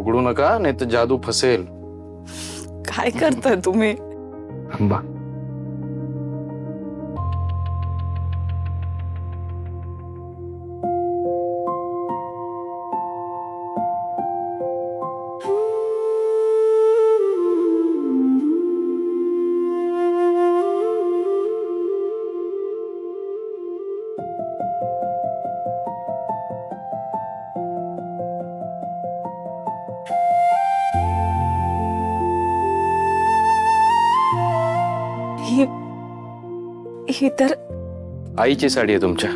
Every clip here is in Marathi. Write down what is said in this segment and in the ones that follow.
उघडू नका, नाही तर जादू फसेल. काय करताय तुम्ही? थांबा. ही ही तर आईची साडी आहे तुमच्या.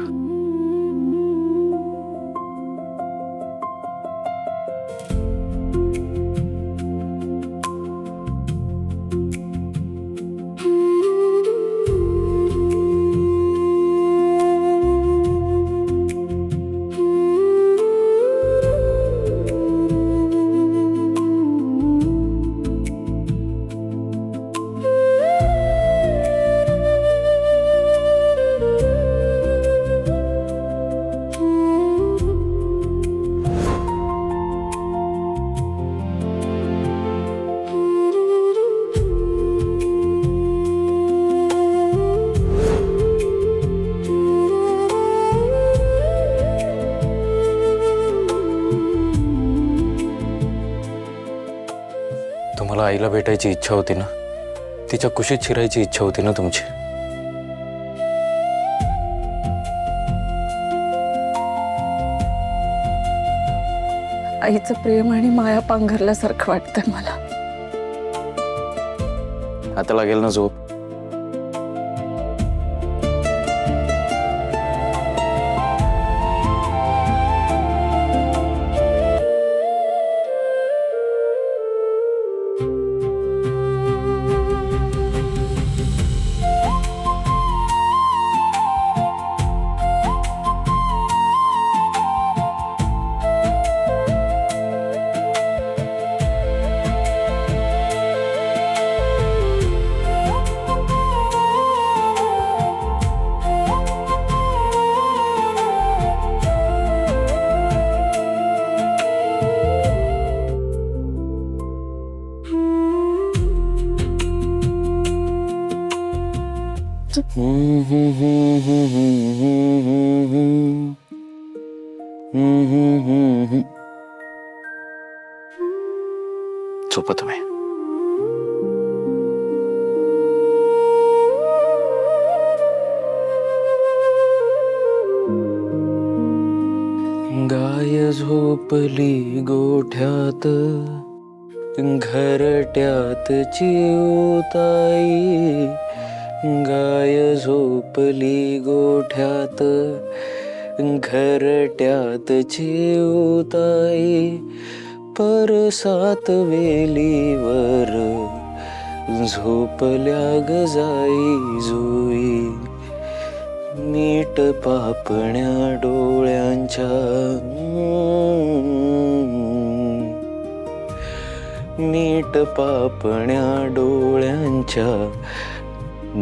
तुम्हाला आईला भेटायची इच्छा होती ना, तिच्या कुशीत शिरायची इच्छा होती ना तुमची. आईचं प्रेम आणि माया पांघरल्यासारखं वाटतंय मला. आता लागेल ना झोप. झोपा तुम्ही. गाय झोपली गोठ्यात, घरट्यात चिऊताई. गाय झोपली गोठ्यात, घरट्यात चिऊताई. परसात वेलीवर झोपल्या ग जाई जुई. नीट पापण्या डोळ्यांच्या, नीट पापण्या डोळ्यांच्या.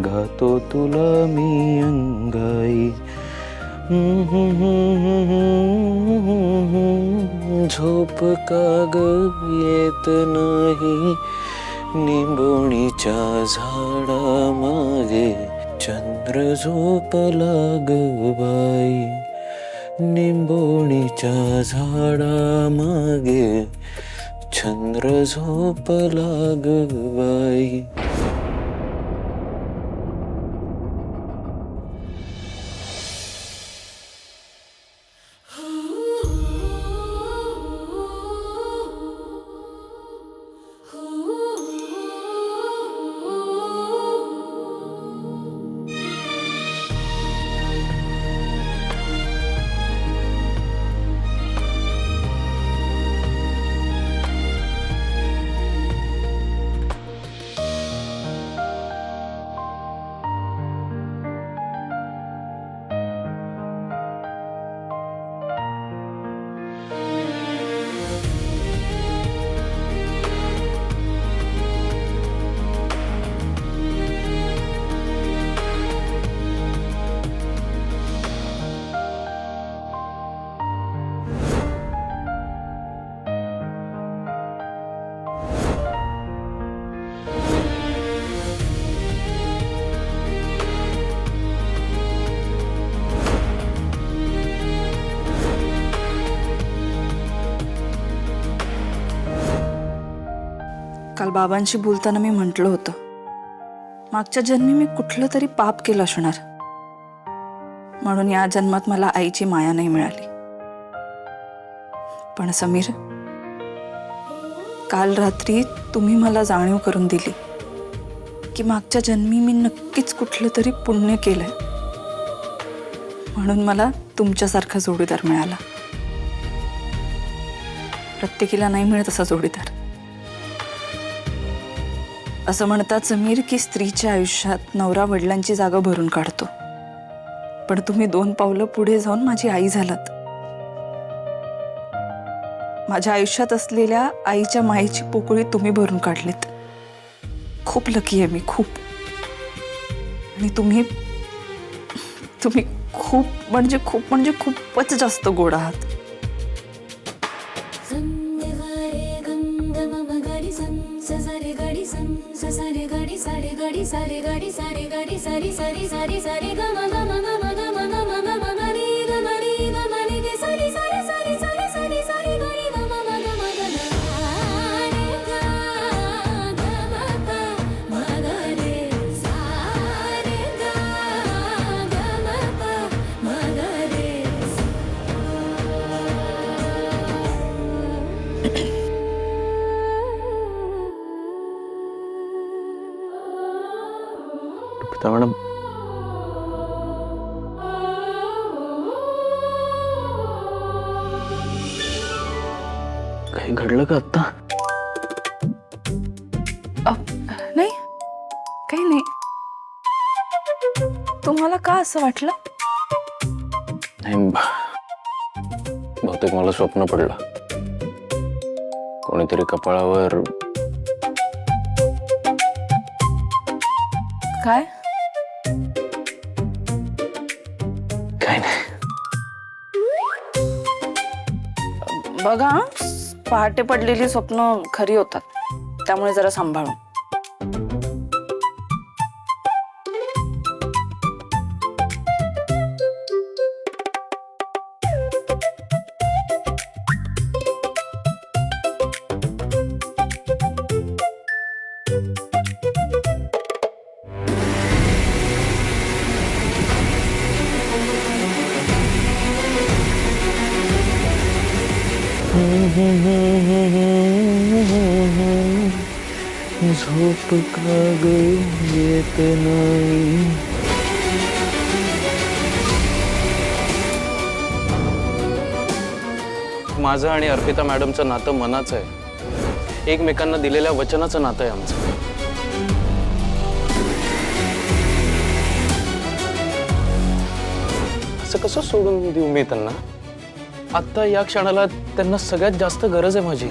गातो तुला मी अंगाई. झोप काग येत नाही, निंबोणीच्या झाडा मागे. चंद्र झोपला ग बाई, निंबोणीच्या झाडा मागे. चंद्र झोपला ग बाई. काल बाबांशी बोलताना मी म्हटलं होतं, मागच्या जन्मी मी कुठलं तरी पाप केलं असणार, म्हणून या जन्मात मला आईची माया नाही मिळाली. पण समीर, काल रात्री तुम्ही मला जाणीव करून दिली की मागच्या जन्मी मी नक्कीच कुठलं तरी पुण्य केलंय, म्हणून मला तुमच्यासारखा जोडीदार मिळाला. प्रत्येकीला नाही मिळत असा जोडीदार. असं म्हणतात समीर की स्त्रीच्या आयुष्यात नवरा वडिलांची जागा भरून काढतो, पण तुम्ही 2 पावलं पुढे जाऊन माझी आई झालात. माझ्या आयुष्यात असलेल्या आईच्या मायेची पोकळी तुम्ही भरून काढलीत. खूप लकी आहे मी, खूप. आणि तुम्ही खूप म्हणजे खूपच जास्त गोड आहात. मॅडम, काही घडलं का आत्ता? नाही, काही नाही. तुम्हाला का असं वाटलं? नाही, बहुतेक मला स्वप्न पडलं. कोणीतरी कपाळावर. काय? काय नाही. बघा, पहाटे पडलेली स्वप्न खरी होतात, त्यामुळे जरा सांभाळून. झोप का गई येत नाही. माझं आणि अर्पिता मॅडमचं नातं मनाचं आहे. एकमेकांना दिलेल्या वचनाचं नातं आहे आमचं. असं कसं सोडून देऊ मी त्यांना? आता या क्षणाला त्यांना सगळ्यात जास्त गरज आहे माझी.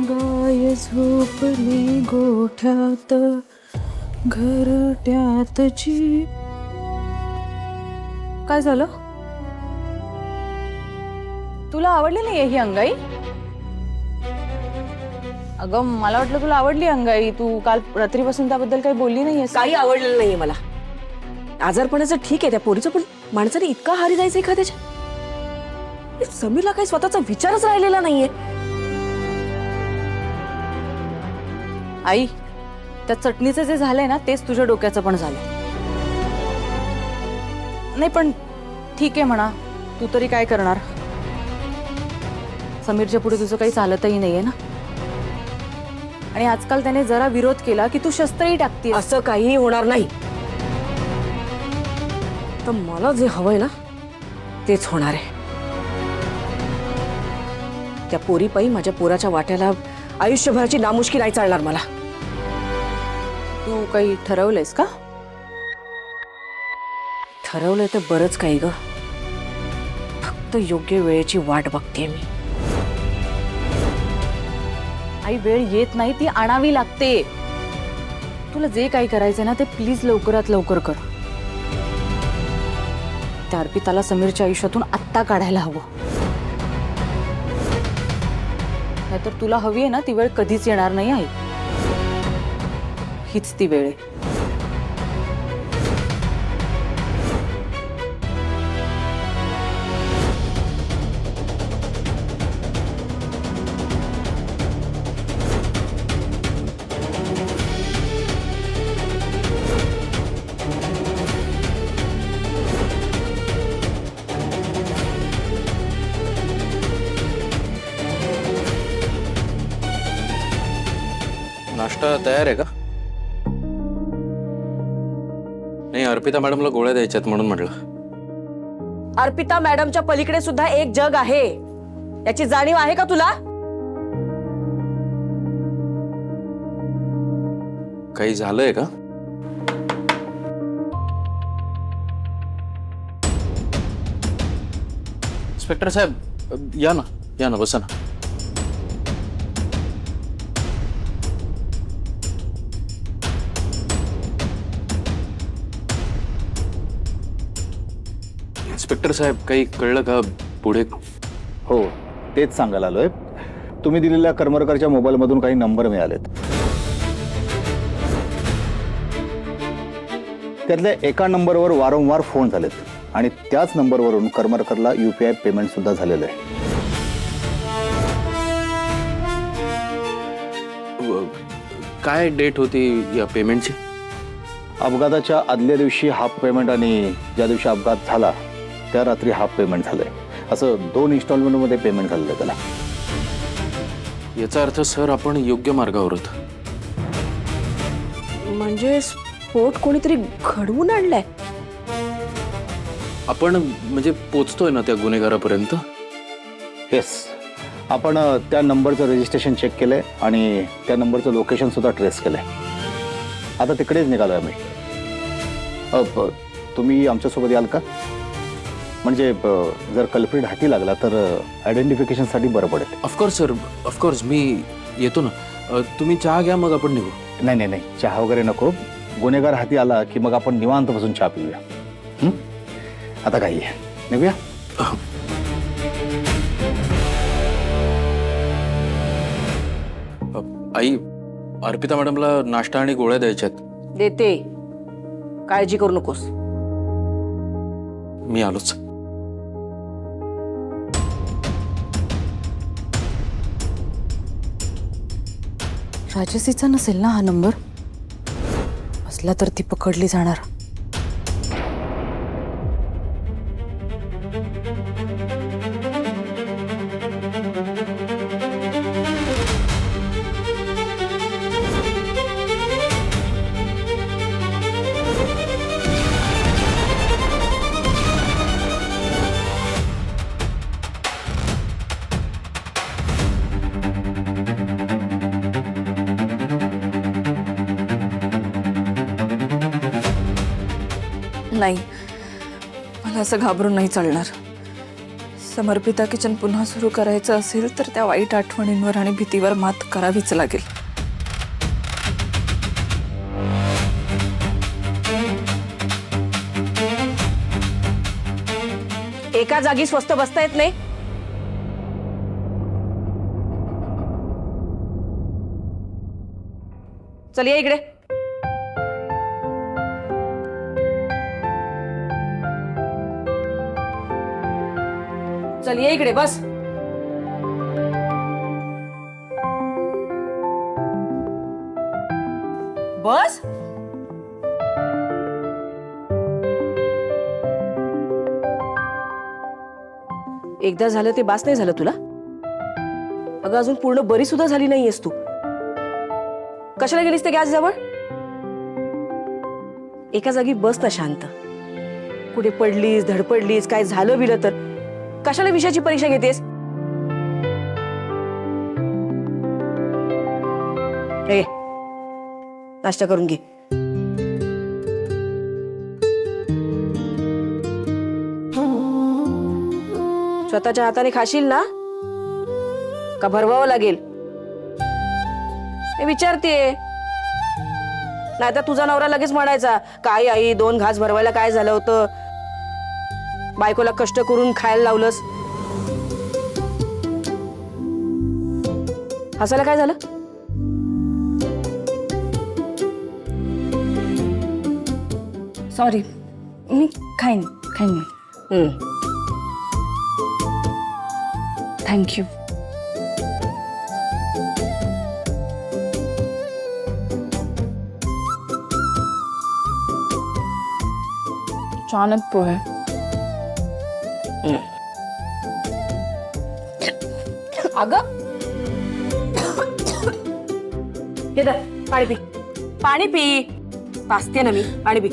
गाय झोपली गोठ्यात घरट्यातची. काय झालं? तुला आवडली नाही ही अंगाई? अगं, मला वाटलं तुला आवडली अंगाई. तू काल रात्रीपासून त्याबद्दल काही बोलली नाहीयेस. काही आवडलेलं नाहीये मला. आजारपणाचं ठीक आहे त्या पोरीचं, पण माणसाने इतका हारी जायचं एखाद्याच्या? समीरला काही स्वतःचा विचारच राहिलेला नाहीये. आई, त्या चटणीचं जे झालंय ना, तेच तुझ्या डोक्याचं पण झालंय. नाही, पण ठीक आहे म्हणा, तू तरी काय करणार? समीरच्या पुढे तुझं काही चालतही नाहीये ना. आणि आजकाल त्याने जरा विरोध केला की तू शस्त्रही टाकते. असं काही होणार नाही. तर मला जे हवंय ना तेच होणार आहे. त्या पोरीपायी माझ्या पोराच्या वाट्याला आयुष्यभराची नामुष्की नाही चालणार मला. तू काही ठरवलंयस का? ठरवलंय तर बरंच काही ग. फक्त योग्य वेळेची वाट बघतेय मी. आई, वेळ येत नाही, ती आणावी लागते. तुला जे काही करायचंय ना ते प्लीज लवकरात लवकर कर. त्या अर्पिताला समीरच्या आयुष्यातून आत्ता काढायला हवं. नाहीतर तुला हवी आहे ना ती वेळ कधीच येणार नाही आई. हीच ती वेळ आहे. नाश्ता तयार आहे का? नाही, अर्पिता मॅडमला गोळ्या द्यायच्यात म्हणून म्हटलं. अर्पिता मॅडमच्या पलीकडे सुद्धा एक जग आहे, याची जाणीव आहे का तुला? काही झालंय का? इन्स्पेक्टर साहेब, या ना, बसा ना. इन्स्पेक्टर साहेब, काही कळलं का पुढे? हो, तेच सांगायला आलोय. तुम्ही दिलेल्या करमरकरच्या मोबाईलमधून काही नंबर मिळालेत. त्यातल्या एका नंबरवर वारंवार फोन झालेत आणि त्याच नंबरवरून करमरकरला UPI पेमेंट सुद्धा झालेलं आहे. काय डेट होती या पेमेंटची? अपघाताच्या आदल्या दिवशी हाफ पेमेंट आणि ज्या दिवशी अपघात झाला त्या रात्री हाफ पेमेंट झालंय. असं 2 इन्स्टॉलमेंटमध्ये पेमेंट झालेलं आहे त्याला. याचा अर्थ सर आपण योग्य मार्गावर होतो. म्हणजे स्फोट कोणीतरी घडवून आणलाय? आपण म्हणजे पोचतोय ना त्या गुन्हेगारापर्यंत? येस, आपण त्या नंबरचं रजिस्ट्रेशन चेक केलंय आणि त्या नंबरचं लोकेशन सुद्धा ट्रेस केलंय. आता तिकडेच निघालोय आम्ही. तुम्ही आमच्यासोबत याल का? म्हणजे जर कल्प्रिट हाती लागला तर आयडेंटिफिकेशनसाठी बरं पडेल. ऑफकोर्स सर, ऑफकोर्स मी येतो ना. तुम्ही चहा घ्या, मग आपण निघू. नाही, चहा वगैरे नको. गुन्हेगार हाती आला की मग आपण निवांत बसून चहा पिऊया. आता काही निघूया. आई, अर्पिता मॅडमला नाश्ता आणि गोळ्या द्यायच्यात. देते, काळजी करू नकोस. मी आलोच. राजसीचा नसेल ना हा नंबर? असला तर ती पकडली जाणार. नाही, मला असं घाबरून नाही चालणार. समर्पिता किचन पुन्हा सुरू करायचं असेल तर त्या वाईट आठवणींवर आणि भीतीवर मात करावीच लागेल. एका जागी स्वस्त बसता येत नाही. चल या इकडे. चल ये इकडे बस. बस. एकदा झालं ते बास नाही झालं तुला? अगं अजून पूर्ण बरी सुद्धा झाली नाहीयेस तू. कशाला गेलीस ते गॅस जवळ? एका जागी बस ना शांत. कुठे पडलीस, धडपडलीस, काय झालं बिलं तर कशाला विषयाची परीक्षा घेतेस? ए, नाश्ता करून घे. स्वतःच्या हाताने खाशील ना का भरवावं लागेल? मी विचारतेय. नाहीतर तुझा नवरा लगेच म्हणायचा, काय आई 2 घास भरवायला काय झालं होतं? बायकोला कष्ट करून खायला लावलंस. हसायला काय झालं? सॉरी, मी खाईन खाईन. थँक्यू. छान आहेत पोहे. अगं हे धर, पाणी पी. पाणी पी. पाचते ना मी. पाणी पी.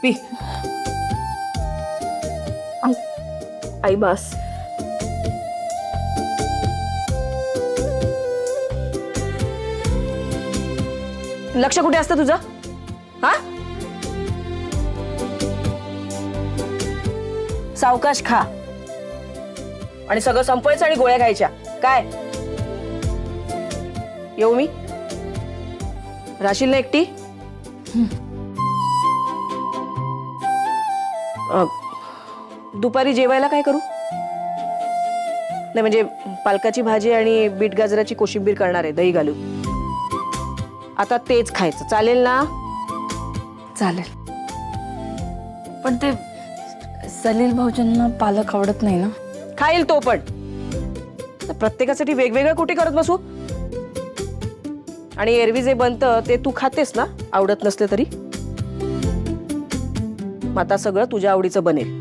पी. आई बस. लक्ष कुठे असतं तुझं? हा? सावकाश खा आणि सगळं संपवायचं आणि गोळ्या खायच्या. काय येऊ मी? राशील ना एकटी? दुपारी जेवायला काय करू? नाही म्हणजे पालकाची भाजी आणि बीट गाजराची कोशिंबीर करणार आहे, दही घालू. आता तेच खायचं, चालेल ना? चालेल. पण ते सलील भाऊजींना पालक आवडत नाही ना. खाईल तो पण. प्रत्येकासाठी वेगवेगळं कुठे करत बसू? आणि एरवी जे बनतं ते तू खातेस ना, आवडत नसले तरी. मग आता सगळं तुझ्या आवडीचं बनेल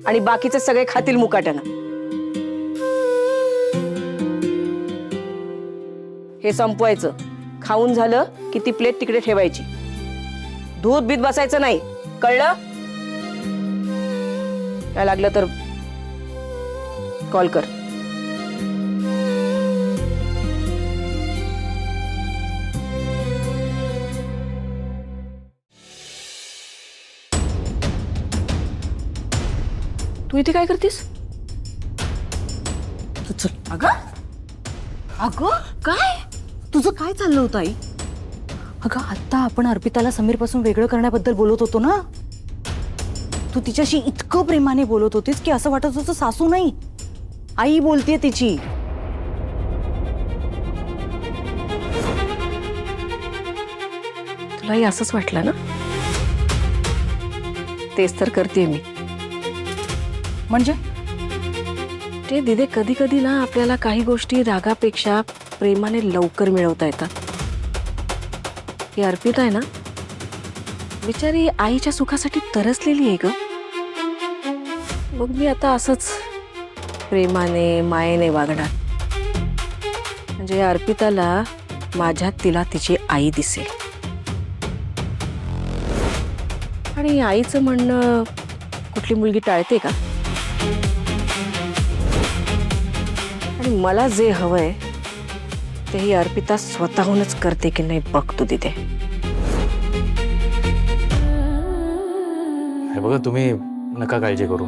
आणि बाकीचे सगळे खातील मुकाट्यानं. हे संपवायचं. खाऊन झालं की ती प्लेट तिकडे ठेवायची. दूध बीत बसायचं नाही, कळलं? काय लागलं तर कॉल कर. तू इथे काय करतेस? अगं अगं काय तुझं काय चाललं होतं आई? अगं आत्ता आपण अर्पिताला समीरपासून वेगळं करण्याबद्दल बोलत होतो ना. तू तिच्याशी इतकं प्रेमाने बोलत होतीस की असं वाटत होतं सासू नाही आई बोलतेय तिची. तुलाही असंच वाटलं ना? तेच तर करते मी. म्हणजे ते दिदे, कधी कधी ना आपल्याला काही गोष्टी रागापेक्षा प्रेमाने लवकर मिळवता येतात. ही अर्पिता आहे ना, बिचारी आईच्या सुखासाठी तरसलेली आहे ग. मग मी आता असंच प्रेमाने मायेने वागणार. म्हणजे अर्पिताला माझ्यात तिला तिची आई दिसेल. आणि आईचं म्हणणं कुठली मुलगी टाळते का? आणि मला जे हवंय ते ही अर्पिता स्वतःहूनच करते की नाही बघतो तिथे. हे बघा, तुम्ही नका काळजी करू.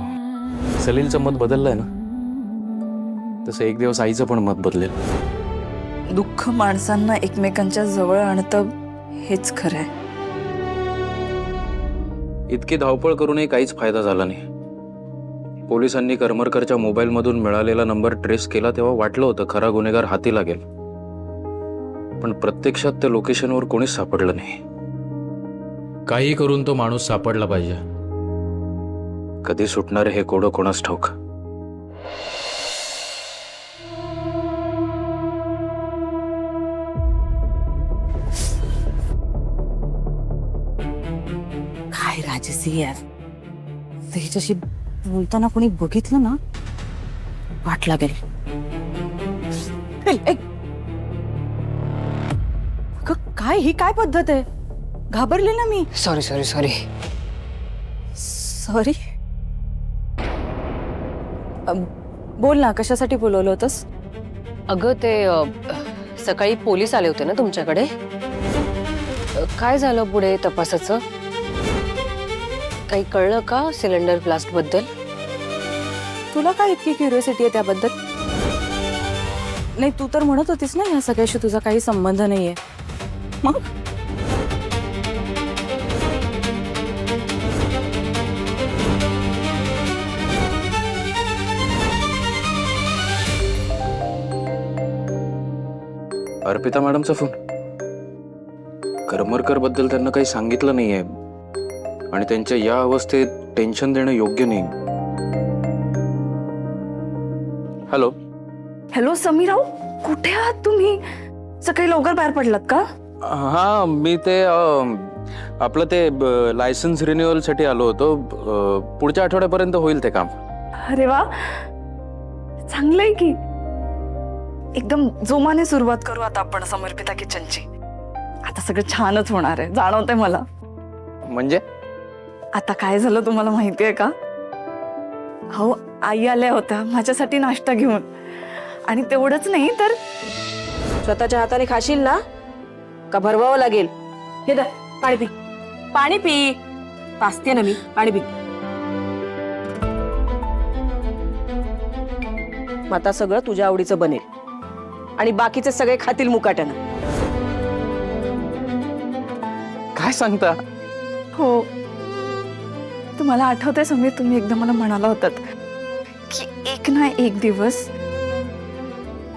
सलीलचं मत बदललंय ना, तसं एक दिवस आईचं पण मत बदलेल. दुःख माणसांना एकमेकांच्या जवळ आणतं, हेच खरं आहे. इतकी धावपळ करूनही काहीच फायदा झाला नाही. पोलिसांनी करमरकरच्या मोबाईलमधून मिळालेला नंबर ट्रेस केला तेव्हा वाटलं होतं खरा गुन्हेगार हाती लागेल. पण प्रत्यक्षात त्या लोकेशनवर कोणीच सापडलं नाही. काही करून तो माणूस सापडला पाहिजे. कधी सुटणार हे कोडं कोणास ठाऊक. काय राजसी यार, त्याच्याशी बोलताना कोणी बघितलं ना वाट लागेल. काय ही काय पद्धत आहे? घाबरले ना मी. Sorry sorry sorry sorry. बोल ना, कशासाठी बोलवलं होतंस? अगं ते सकाळी पोलीस आले होते ना तुमच्याकडे. काय झालं पुढे तपासाचं? काही कळलं का सिलेंडर ब्लास्ट बद्दल? तुला काय इतकी क्युरियोसिटी आहे त्याबद्दल? नाही, तू तर म्हणत होतीस ना या सगळ्याशी तुझा काही संबंध नाहीये. मग अर्पिता मॅडमचा फोन. करमरकर बद्दल त्यांना काही सांगितलं नाहीये आणि त्यांच्या या अवस्थेत टेन्शन देणं योग्य नाही. हॅलो. हॅलो समीराव, कुठे आहात तुम्ही? सकाळी लवकर बाहेर पडलात का? हा, मी ते आपलं ते लायसन्स रिन्युअल साठी आलो होतो. पुढच्या आठवड्यापर्यंत होईल ते काम. अरे वा, चांगलंय की. एकदम जोमाने सुरुवात करू आता आपण समर्पिता किचनची. आता सगळं छानच होणार आहे, जाणवतंय मला. म्हणजे आता काय झालं तुम्हाला माहितीये का? हो, आई आल्या होत्या माझ्यासाठी नाश्ता घेऊन. आणि तेवढंच नाही तर स्वतःच्या हाताने खाशील ना का भरवावं लागेल? हे धर, पाणी पी. पाणी पी. पाचते ना मी, पाणी पी. मग आता सगळं तुझ्या आवडीचं बनेल आणि बाकीचे सगळे खातील मुकाट्यानं. काय सांगता? हो, तुम्हाला आठवतंय समीर, तुम्ही एकदा मला म्हणाला होतात की एक ना एक दिवस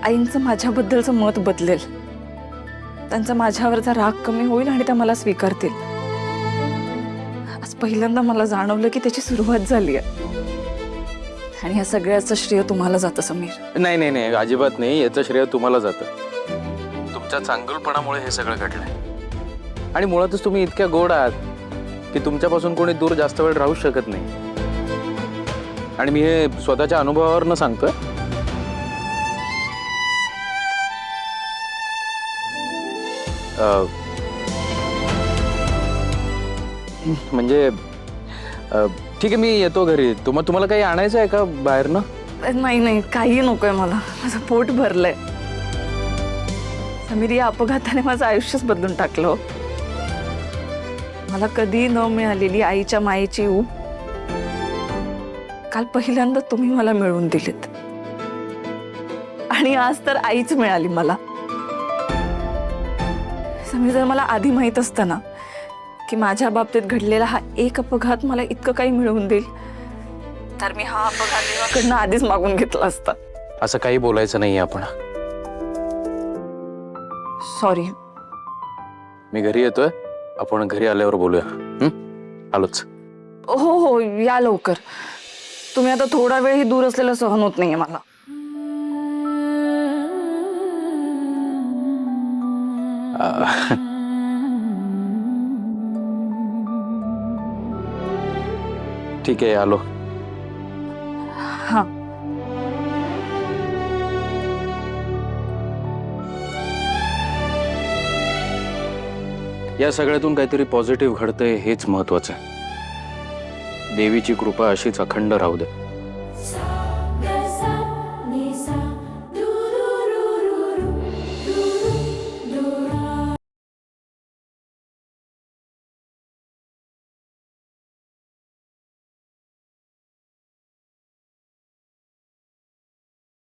आईंचं माझ्याबद्दलचं मत बदलेल. त्यांचा माझ्यावरचा राग कमी होईल आणि त्या मला स्वीकारतील. आज पहिल्यांदा मला जाणवलं की त्याची सुरुवात झाली आहे. आणि या सगळ्याचं श्रेय तुम्हाला जातं समीर. नाही नाही नाही, अजिबात नाही. याचं श्रेय तुम्हाला जातं. तुमच्या चांगुलपणामुळे हे सगळं घडलंय. आणि मुळातच तुम्ही इतक्या गोड आहात की तुमच्यापासून कोणी दूर जास्त वेळ राहू शकत नाही. आणि मी हे स्वतःच्या अनुभवावरनं सांगतोय. म्हणजे ठीक आहे, मी येतो घरी. तुम्हाला काही आणायचं आहे का बाहेरनं? नाही नाही, काही नकोय मला. माझं पोट भरलंय. समीर, या अपघाताने माझं आयुष्यच बदलून टाकलं. मला कधी न मिळालेली आईच्या मायेची ऊब काल पहिल्यांदा तुम्ही मला मिळवून दिलीत. आणि आज तर आईच मिळाली मला. समीर, जर मला आधी माहित असतं ना की माझ्या बाबतीत घडलेला हा एक अपघात मला इतकं काही मिळवून देईल, तर मी हा अपघात देवाकडनं आधीच मागून घेतला असता. असं काही बोलायचं नाही आपण. सॉरी. मी घरी येतोय. आपण घरी आल्यावर बोलूया. आलोच. हो हो, या लवकर. तुम्ही आता थोडा वेळही दूर असलेलं सहन होत नाहीये मला. ठीक आहे, आलो. हा. या सगळ्यातून काहीतरी पॉझिटिव्ह घडतंय हेच महत्वाचं आहे. देवीची कृपा अशीच अखंड राहू दे.